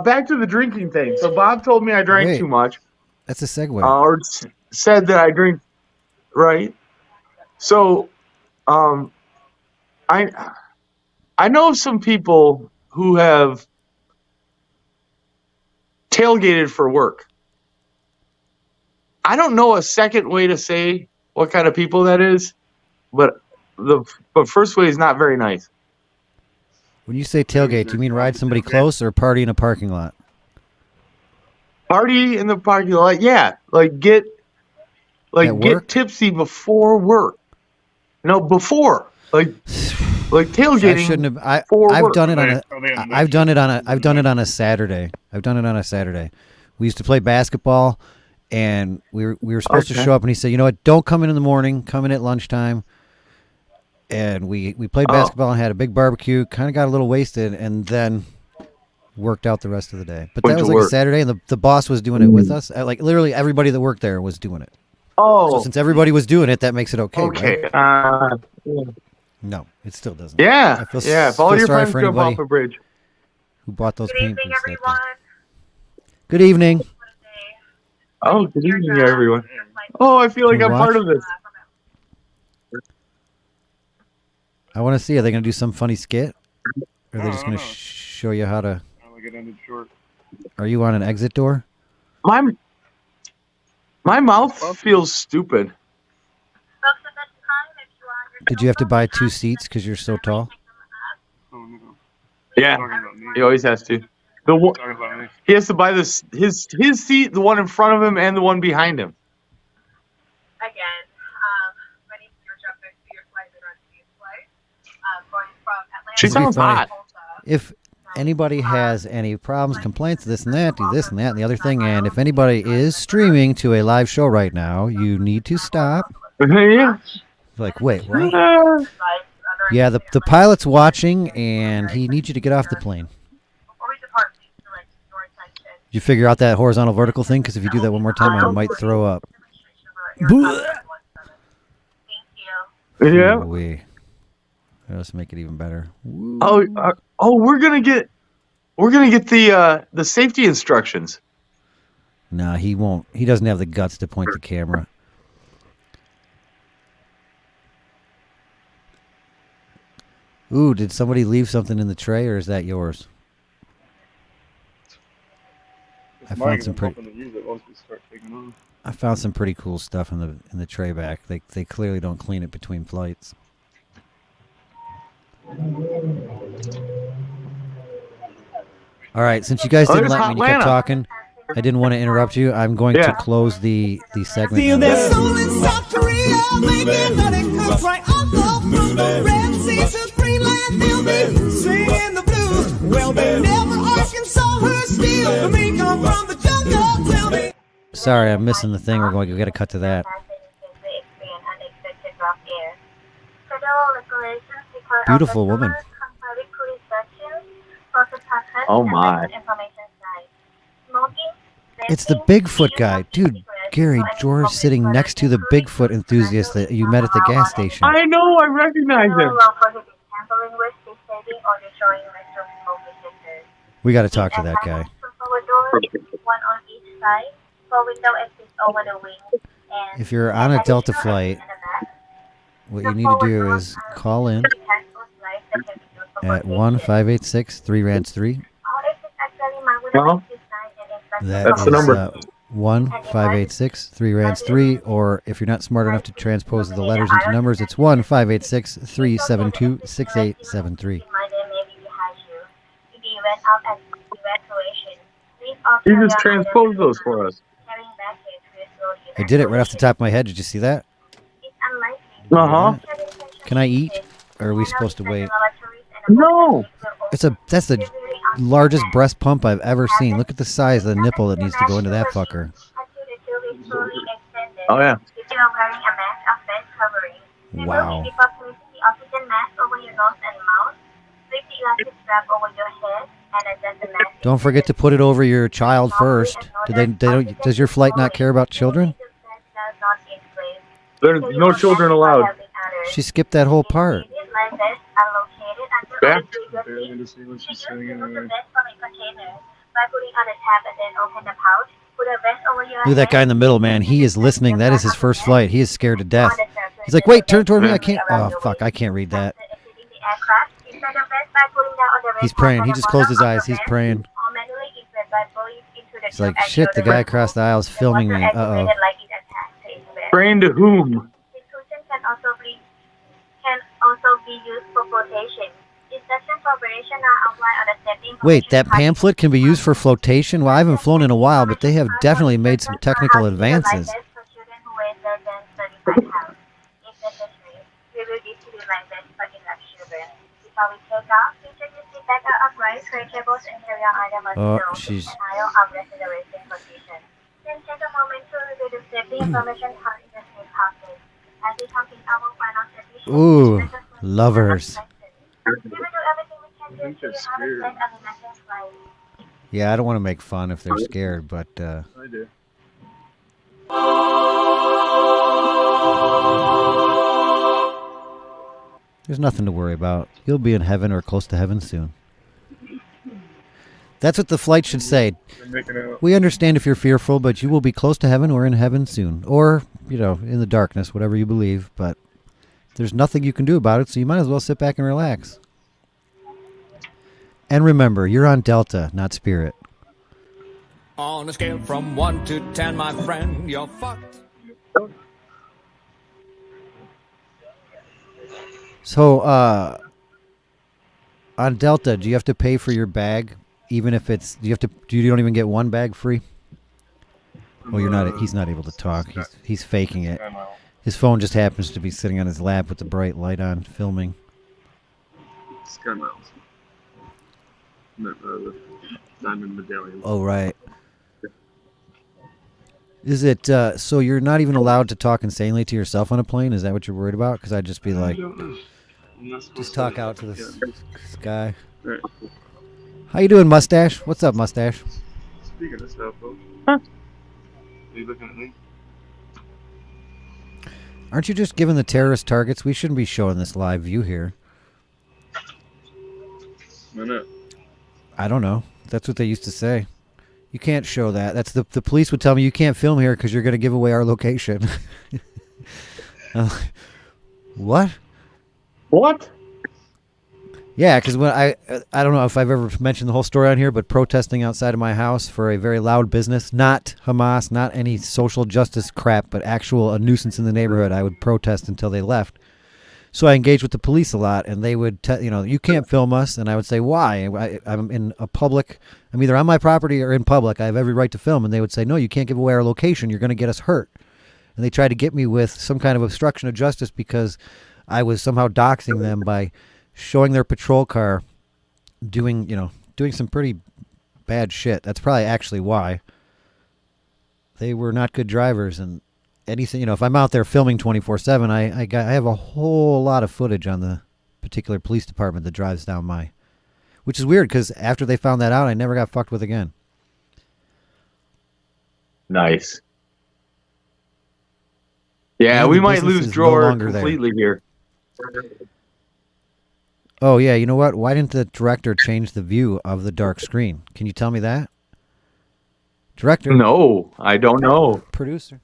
back to the drinking thing. So Bob told me I drank Wait. too much. That's a segue. Or said that I drink, right? So, I know some people who have tailgated for work. I don't know a second way to say what kind of people that is, but the first way is not very nice. When you say tailgate, do you mean ride somebody close or party in a parking lot? Party in the parking lot. Yeah, get work? tipsy before work. No, before tailgating. I shouldn't have. I've work. done it on Are a. they on I've done it on a. mixers? I've done it on a Saturday. I've done it on a Saturday. We used to play basketball, and we were supposed to show up, and he said, "You know what? Don't come in the morning. Come in at lunchtime." And we played basketball and had a big barbecue. Kind of got a little wasted, and then worked out the rest of the day. But Went that was to like a work. Saturday, and the boss was doing it with us. Like literally everybody that worked there was doing it. Oh, So since everybody was doing it, that makes it okay. okay. Right? No, it still doesn't. Yeah, I feel, yeah. If all feel your sorry friends for jump anybody off a bridge. who bought those Good paint evening, booths that day. everyone. Good evening. Oh, good evening, everyone. Oh, I feel like Can I'm we part watch? of this. I want to see. Are they going to do some funny skit? Or are they just No, going to no. show you how to? It ended short. Are you on an exit door? My mouth feels stupid. Did you have to buy 2 seats because you're so tall? Oh, no. Yeah, Talking about me. he always has to. The one, Talking about me. he has to buy his seat, the one in front of him, and the one behind him. Again, my name is Georgia. I'm going to your flight later on today's flight. Going from Atlanta. She It'd be sounds funny. hot. If anybody has any problems, complaints, this and that, do this and that and the other thing, and if anybody is streaming to a live show right now, you need to stop. Yeah. Like, wait, what? Yeah, the pilot's watching, and he needs you to get off the plane. Did you figure out that horizontal vertical thing? Because if you do that one more time, I might throw up. Yeah. Ooh-wee. Let's make it even better. We're gonna get the safety instructions. No, he won't. He doesn't have the guts to point the camera. Ooh, did somebody leave something in the tray, or is that yours? I found some pretty. I found some pretty cool stuff in the tray back. They clearly don't clean it between flights. All right, since you guys didn't let me and you kept talking, I didn't want to interrupt you. I'm going to close the segment. Feel now. their soul in South Korea, making honey comes right off from the Red Sea to Greenland. They'll be singing the blues. Well, they never Arkansas her steel. The meat come from the jungle. Tell me. Sorry, I'm missing the thing. We got to cut to that. Beautiful woman. Oh my! It's the Bigfoot guy, dude. Gary, George sitting next to the Bigfoot enthusiast that you met at the gas station. I know, I recognize him. We got to talk to that guy. If you're on a Delta flight, what you need to do is call in at 1-586-3-RANTS-3. That's the number. 1-586-3-RANTS-3, or if you're not smart enough to transpose the letters into numbers, it's 1-586-372-6873. He just transposed those for us. I did it right off the top of my head. Did you see that? Uh-huh. Can I eat? Or are we supposed to wait? No. That's the largest breast pump I've ever seen. Look at the size of the nipple that needs to go into that fucker. Oh yeah. Wow. Don't forget to put it over your child first. Does your flight not care about children? There's no children allowed. She skipped that whole part. Yeah. Look at that guy in the middle, man. He is listening. That is his first flight. He is scared to death. He's like, wait, turn toward me. I can't. Oh, fuck. I can't read that. He's praying. He just closed his eyes. He's praying. He's like, shit, the guy across the aisle is filming me. Uh-oh. Praying to whom? Can also be used for quotation. Wait, that pamphlet can be used for flotation? Well, I haven't flown in a while, but they have definitely made some technical advances. Oh, she's... Ooh, lovers. Yeah, I don't want to make fun if they're scared, but... I do. There's nothing to worry about. You'll be in heaven or close to heaven soon. That's what the flight should say. We understand if you're fearful, but you will be close to heaven or in heaven soon. Or, you know, in the darkness, whatever you believe. But there's nothing you can do about it, so you might as well sit back and relax. And remember, you're on Delta, not Spirit. On a scale from 1 to 10, my friend, you're fucked. So, on Delta, do you have to pay for your bag, even if it's? You don't even get one bag free? Well, you're not. He's not able to talk. He's faking it. His phone just happens to be sitting on his lap with the bright light on, filming. Sky Miles. The diamond medallion. Oh, right. Is it, so you're not even allowed to talk insanely to yourself on a plane? Is that what you're worried about? Because I'd just be like, just talk out to the sky. Right. How you doing, Mustache? What's up, Mustache? Speaking of stuff, folks. Huh? Are you looking at me? Aren't you just giving the terrorist targets? We shouldn't be showing this live view here. Why not? I don't know. That's what they used to say. You can't show that. That's the police would tell me you can't film here because you're going to give away our location. What? What? Yeah, because when I don't know if I've ever mentioned the whole story on here, but protesting outside of my house for a very loud business, not Hamas, not any social justice crap, but a nuisance in the neighborhood, I would protest until they left. So I engaged with the police a lot, and they would, you can't film us. And I would say, why? I'm in a public, I'm either on my property or in public. I have every right to film. And they would say, no, you can't give away our location. You're going to get us hurt. And they tried to get me with some kind of obstruction of justice because I was somehow doxing them by showing their patrol car doing some pretty bad shit. That's probably actually why. They were not good drivers, and anything, if I'm out there filming 24/7, I have a whole lot of footage on the particular police department that drives down which is weird because after they found that out, I never got fucked with again. Nice. Yeah, we might lose Drawer completely here. Oh yeah, you know what? Why didn't the director change the view of the dark screen? Can you tell me that? Director? No, I don't know. Producer?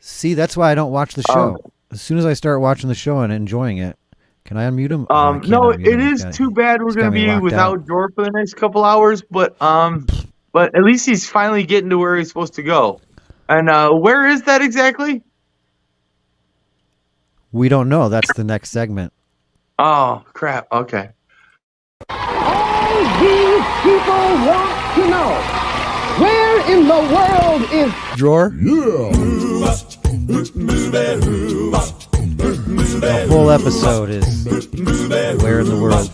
See, that's why I don't watch the show. As soon as I start watching the show and enjoying it, can I unmute him? No, it is too bad we're going to be without Drawer for the next couple hours, but at least he's finally getting to where he's supposed to go. And where is that exactly? We don't know. That's the next segment. Oh, crap. Okay. All these people want to know, where in the world is Drawer? The whole episode is where in the world.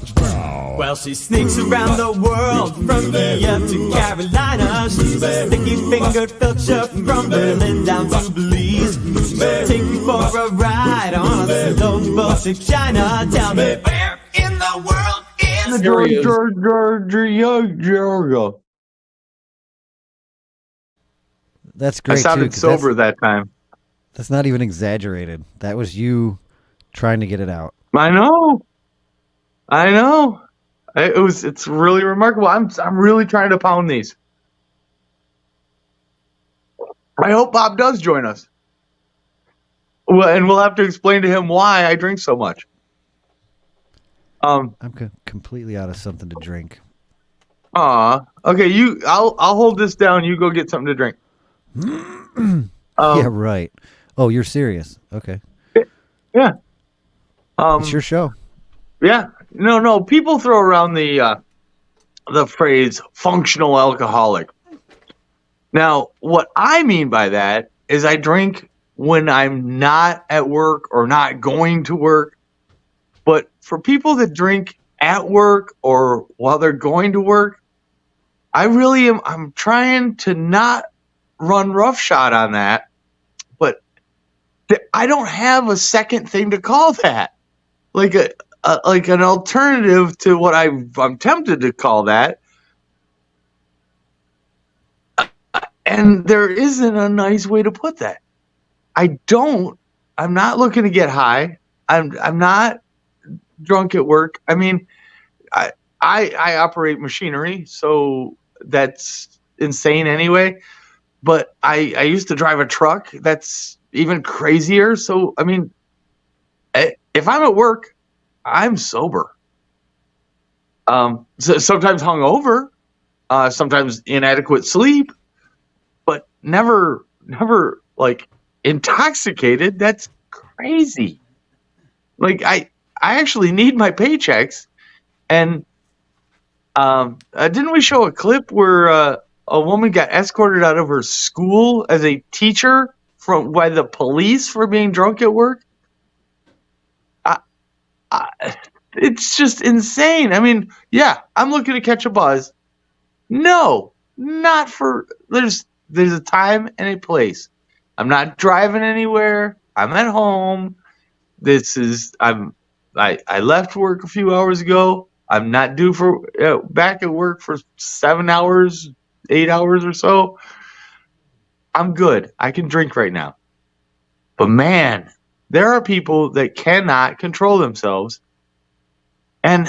Well, she sneaks around the world from here to Carolina. She's a sticky-fingered filcher from Berlin down to Belize. Take you for a ride on a slow boat to China. Tell me, where in the world is Georgia? That's great. I sounded too, sober that time. That's not even exaggerated. That was you trying to get it out. I know. It's really remarkable. I'm really trying to pound these. I hope Bob does join us. Well, and we'll have to explain to him why I drink so much. I'm completely out of something to drink. Okay. I'll hold this down. You go get something to drink. Yeah, right. Oh, you're serious? Okay. Yeah. It's your show. Yeah, no. People throw around the phrase "functional alcoholic." Now, what I mean by that is I drink when I'm not at work or not going to work. But for people that drink at work or while they're going to work, I really am. I'm trying to not run roughshod on that, but I don't have a second thing to call that, like like an alternative to what I'm tempted to call that. And there isn't a nice way to put that. I'm not looking to get high. I'm not drunk at work. I mean, I operate machinery, so that's insane anyway. But I used to drive a truck. That's even crazier. So I mean, if I'm at work, I'm sober. So sometimes hungover, sometimes inadequate sleep, but never like intoxicated. That's crazy. Like I actually need my paychecks, and didn't we show a clip where a woman got escorted out of her school as a teacher by the police for being drunk at work? It's just insane. I mean, yeah, I'm looking to catch a buzz. No, not for there's a time and a place. I'm not driving anywhere. I'm at home. I left work a few hours ago. I'm not due for back at work for 7 hours, 8 hours or so. I'm good. I can drink right now. But man, there are people that cannot control themselves. And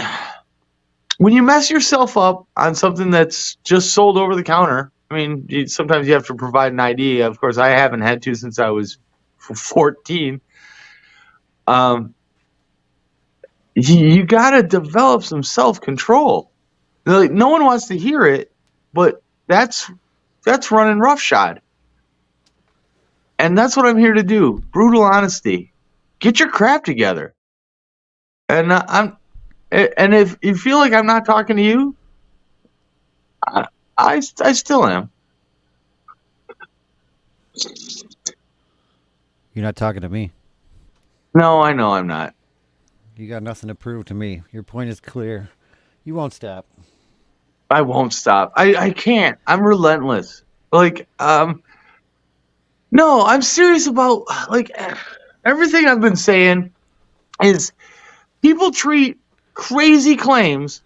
when you mess yourself up on something that's just sold over the counter, I mean, sometimes you have to provide an ID. Of course, I haven't had to since I was 14. You got to develop some self-control. Like, no one wants to hear it, but that's running roughshod. And that's what I'm here to do. Brutal honesty. Get your crap together. And and if you feel like I'm not talking to you, I still am. You're not talking to me. No, I know I'm not. You got nothing to prove to me. Your point is clear. You won't stop. I won't stop. I can't. I'm relentless. Like, no, I'm serious about, like, everything I've been saying is people treat crazy claims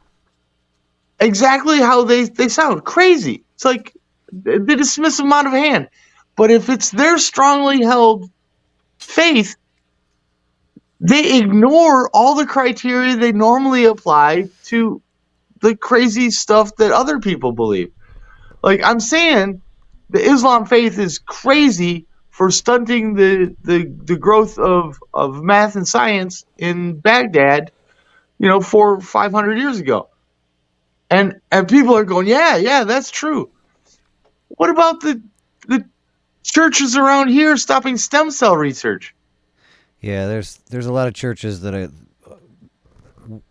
exactly how they sound. Crazy. It's like they dismiss them out of hand. But if it's their strongly held faith, they ignore all the criteria they normally apply to the crazy stuff that other people believe. Like, I'm saying the Islam faith is crazy for stunting the growth of math and science in Baghdad, 400 or 500 years ago. And people are going, yeah, that's true. What about the churches around here stopping stem cell research? Yeah, there's a lot of churches that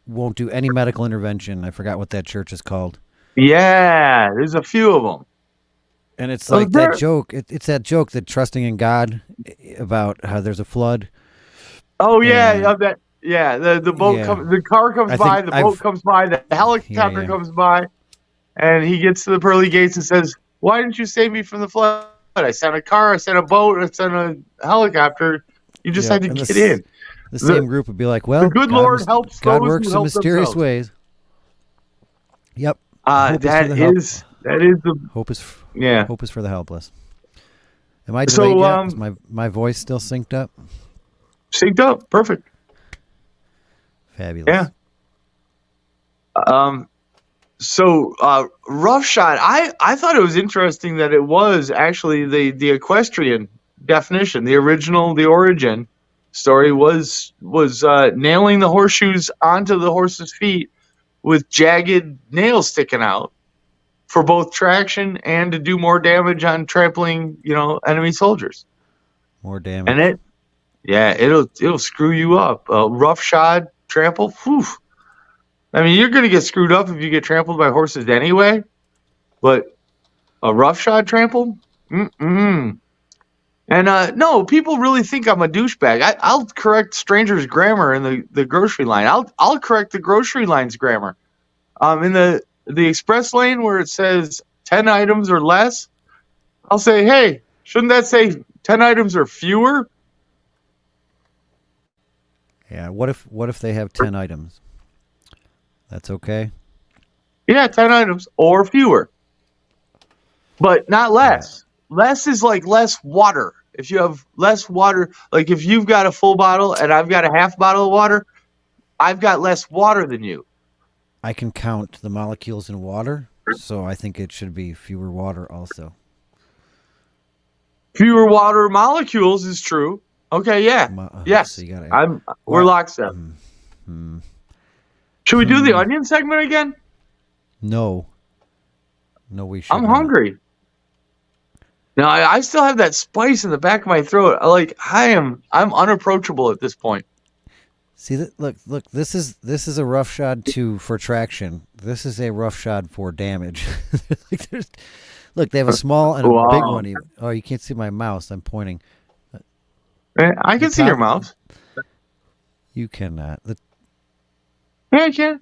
won't do any medical intervention. I forgot what that church is called. Yeah, there's a few of them. And it's like that joke. It's that joke that trusting in God about how there's a flood. Oh yeah, that. Yeah, the boat comes, the car comes by, the boat comes by, the helicopter comes by, and he gets to the pearly gates and says, "Why didn't you save me from the flood? I sent a car, I sent a boat, I sent a helicopter. You just had to get in." The same group would be like, "Well, the good Lord helps God those works who in help mysterious themselves. ways." Yep. That is the hope is. Yeah. Hope is for the helpless. Am I delayed yet? Is my voice still synced up? Synced up, perfect. Fabulous. Yeah. So roughshod, I thought it was interesting that it was actually the equestrian definition, the origin story was nailing the horseshoes onto the horse's feet with jagged nails sticking out for both traction and to do more damage on trampling, enemy soldiers. More damage. And it'll screw you up. Roughshod trample, whew, I mean, you're going to get screwed up if you get trampled by horses anyway. But a roughshod trample? Mm-mm. And no, people really think I'm a douchebag. I'll correct strangers' grammar in the grocery line. I'll correct the grocery line's grammar. In the express lane where it says 10 items or less, I'll say, hey, shouldn't that say 10 items or fewer? Yeah. What if they have 10 items? That's okay. Yeah, 10 items or fewer. But not less. Less is like less water. If you have less water, like if you've got a full bottle and I've got a half bottle of water, I've got less water than you. I can count the molecules in water, so I think it should be fewer water also. Fewer water molecules is true. Okay, yeah. Yes. So you gotta, we're lockstep. Should we do the onion segment again? No. No, we should. I'm hungry. Now I still have that spice in the back of my throat. I'm unapproachable at this point. See that? Look. This is a roughshod for traction. This is a roughshod for damage. Look, they have a small and a big one. Even. Oh, you can't see my mouse. I'm pointing. I can see your mouse. You cannot. Yeah, I can.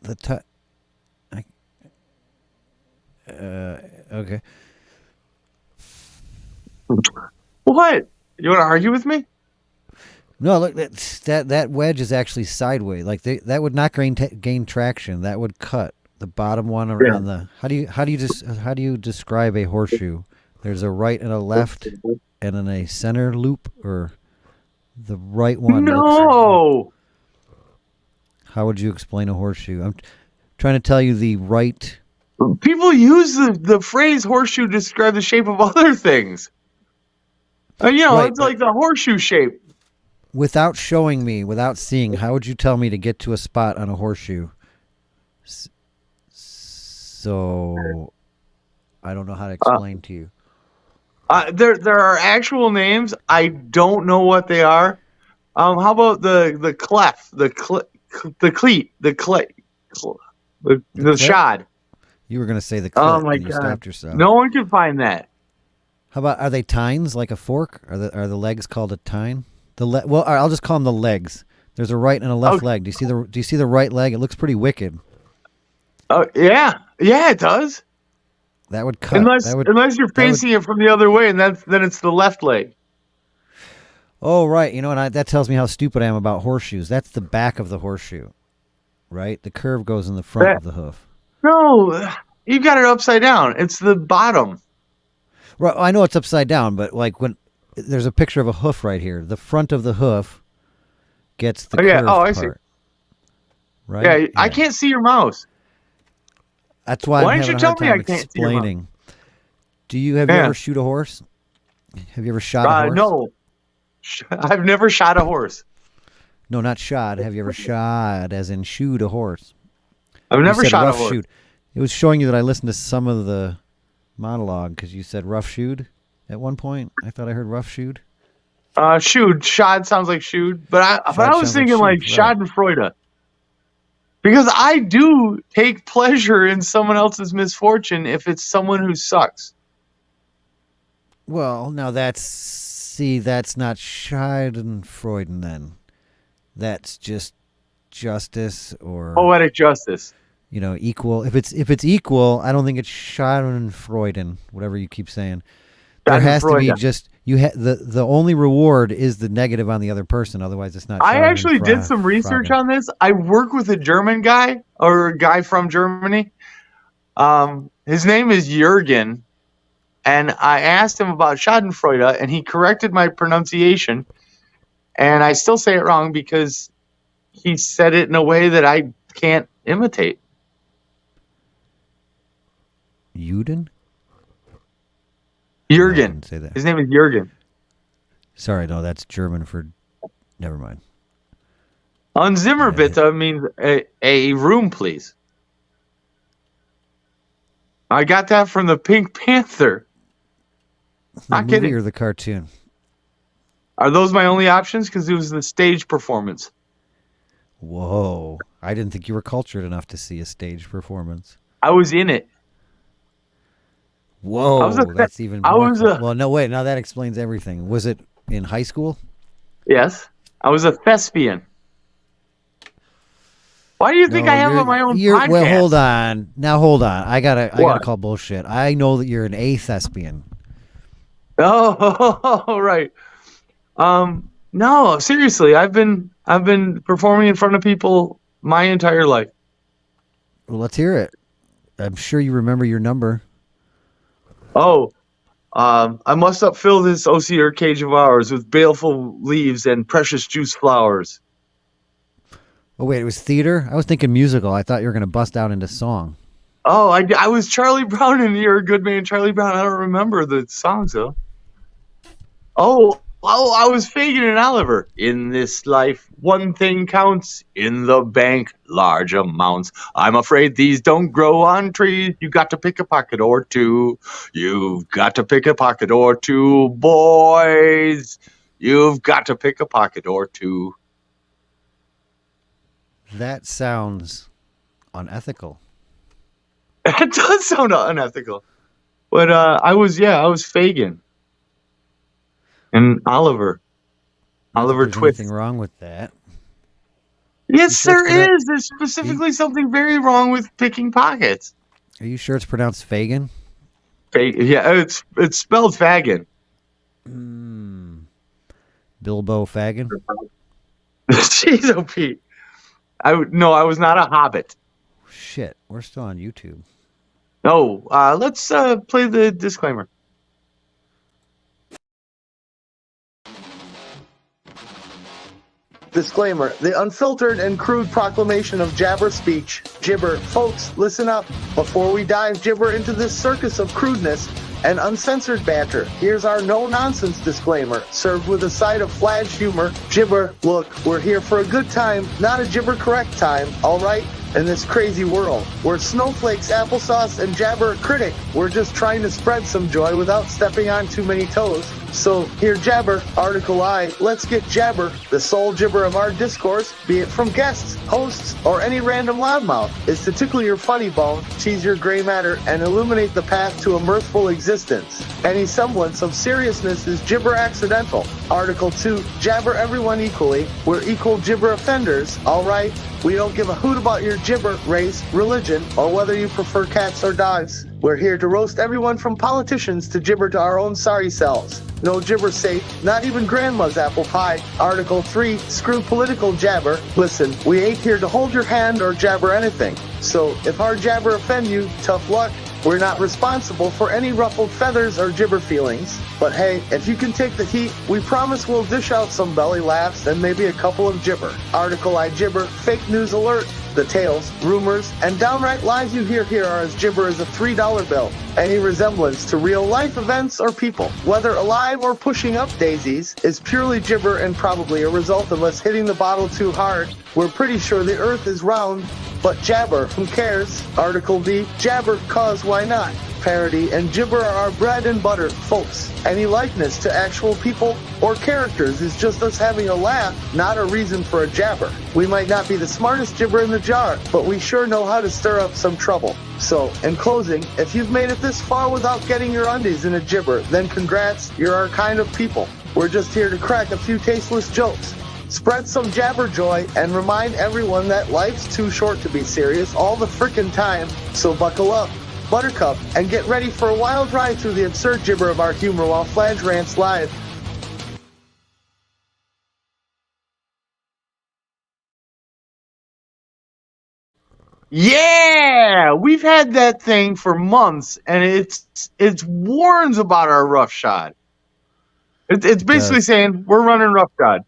Okay. What? You want to argue with me? No, look, that wedge is actually sideways. Like that would not gain traction. That would cut the bottom one around the. How do you describe a horseshoe? There's a right and a left, and then a center loop, or the right one. No. How would you explain a horseshoe? I'm trying to tell you the right. People use the phrase horseshoe to describe the shape of other things. It's like the horseshoe shape. Without showing me, without seeing, how would you tell me to get to a spot on a horseshoe? So, I don't know how to explain to you. There are actual names. I don't know what they are. How about the clef, the cleat, the shod? You were going to say the clef. Oh my and you God! Stopped yourself. No one can find that. How about, are they tines like a fork? Are the legs called a tine? Well, I'll just call them the legs. There's a right and a left leg. Do you see the right leg? It looks pretty wicked. Oh yeah, it does. That would cut. Unless you're facing it from the other way, and then it's the left leg. Oh right, and that tells me how stupid I am about horseshoes. That's the back of the horseshoe, right? The curve goes in the front of the hoof. No, you got it upside down. It's the bottom. Right, I know it's upside down, but like when there's a picture of a hoof right here, the front of the hoof gets the curved I see. part. Right? Yeah, I can't see your mouse. That's why Why I'm didn't having you a tell hard me time I can't see your explaining. Have you ever shoot a horse? Have you ever shot a horse? No. I've never shot a horse. No, not shot. Have you ever shot, as in shoot a horse? I've never shot a horse. Shoot. It was showing you that I listened to some of the monologue because you said roughshod at one point. I thought I heard roughshod. Shoot. Shod sounds like shoot, but I was thinking like Schadenfreude. Right. Because I do take pleasure in someone else's misfortune if it's someone who sucks. Well, now that's not Schadenfreude then. That's just justice or poetic justice. Equal. If it's equal, I don't think it's Schadenfreude, whatever you keep saying. There has to be just the only reward is the negative on the other person. Otherwise, it's not. I actually did some research on this. I work with a German guy or a guy from Germany. His name is Jürgen, and I asked him about Schadenfreude, and he corrected my pronunciation. And I still say it wrong because he said it in a way that I can't imitate. Jürgen? Jürgen. Say that. His name is Jürgen. Sorry, no, that's German for. Never mind. On Zimmerbitte means a room, please. I got that from the Pink Panther. The movie or the cartoon? Are those my only options? Because it was the stage performance. Whoa. I didn't think you were cultured enough to see a stage performance. I was in it. Whoa, that's even I more. was Well, no, wait. Now that explains everything. Was it in high school? Yes, I was a thespian. Why do you think I have my own podcast? Well, hold on. Now hold on. I gotta call bullshit. I know that you're an thespian. Oh, right. No, seriously, I've been performing in front of people my entire life. Well, let's hear it. I'm sure you remember your number. Oh, I must upfill this osier cage of ours with baleful leaves and precious juice flowers. Oh, wait, it was theater? I was thinking musical. I thought you were going to bust out into song. Oh, I was Charlie Brown in You're a Good Man, Charlie Brown. I don't remember the songs, though. Oh, I was Fagin and Oliver. In this life, one thing counts. In the bank, large amounts. I'm afraid these don't grow on trees. You got to pick a pocket or two. You've got to pick a pocket or two, boys. You've got to pick a pocket or two. That sounds unethical. It does sound unethical. But I was Fagin. And Oliver. Oliver Twist. Nothing wrong with that. Yes, there is. There's specifically something very wrong with picking pockets. Are you sure it's pronounced Fagin? Yeah, it's spelled Fagin. Bilbo Fagin? Jeez, oh Pete. I was not a hobbit. Shit, we're still on YouTube. No, let's play the disclaimer. Disclaimer: the unfiltered and crude proclamation of jabber speech. Gibber. Folks, listen up. Before we dive gibber into this circus of crudeness and uncensored banter, here's our no-nonsense disclaimer, served with a side of Fladge humor. Gibber, look, we're here for a good time, not a gibber-correct time, all right? In this crazy world, where snowflakes, applesauce, and jabber are critic, we're just trying to spread some joy without stepping on too many toes. So, here jabber, article I, let's get jabber, the sole gibber of our discourse, be it from guests, hosts, or any random loudmouth, is to tickle your funny bone, tease your gray matter, and illuminate the path to a mirthful existence. Any semblance of seriousness is gibber accidental. Article 2, jabber everyone equally, we're equal gibber offenders, alright? We don't give a hoot about your gibber, race, religion, or whether you prefer cats or dogs. We're here to roast everyone from politicians to gibber to our own sorry selves. No gibber safe, not even grandma's apple pie. Article 3, screw political jabber. Listen, we ain't here to hold your hand or jabber anything. So, if our jabber offend you, tough luck. We're not responsible for any ruffled feathers or gibber feelings. But hey, if you can take the heat, we promise we'll dish out some belly laughs and maybe a couple of gibber. Article I gibber, fake news alert. The tales, rumors, and downright lies you hear here are as gibber as a $3 bill. Any resemblance to real-life events or people, whether alive or pushing up daisies, is purely gibber and probably a result of us hitting the bottle too hard. We're pretty sure the earth is round, but jabber, who cares? Article D, jabber, cause why not? Parody and gibber are our bread and butter, folks. Any likeness to actual people or characters is just us having a laugh, not a reason for a jabber. We might not be the smartest gibber in the jar, but we sure know how to stir up some trouble. So, in closing, if you've made it this far without getting your undies in a gibber, then congrats, you're our kind of people. We're just here to crack a few tasteless jokes, spread some jabber joy, and remind everyone that life's too short to be serious all the frickin' time. So buckle up, buttercup, and get ready for a wild ride through the absurd gibber of our humor while Fladge Rants live. Yeah, we've had that thing for months, and it's warns about our roughshod. It's basically saying we're running roughshod.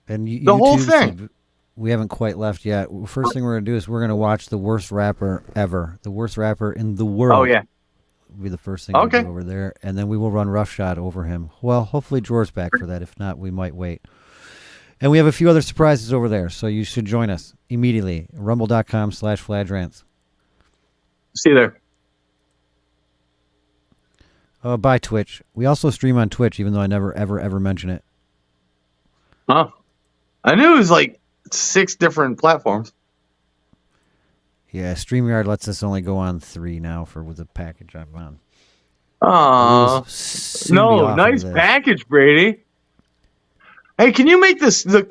And the whole thing. We haven't quite left yet. First thing we're going to do is we're going to watch the worst rapper ever. The worst rapper in the world. Oh, yeah. Will be the first thing we do over there. And then we will run roughshod over him. Well, hopefully George's back for that. If not, we might wait. And we have a few other surprises over there, so you should join us immediately. Rumble.com/Fladge Rants. See you there. By Twitch. We also stream on Twitch, even though I never, ever mention it. Huh. I knew it was like 6 different platforms. Yeah, StreamYard lets us only go on 3 now with the package I'm on. Aw. Soon be No, off nice of this. package, Brady. Hey, can you make this? Look,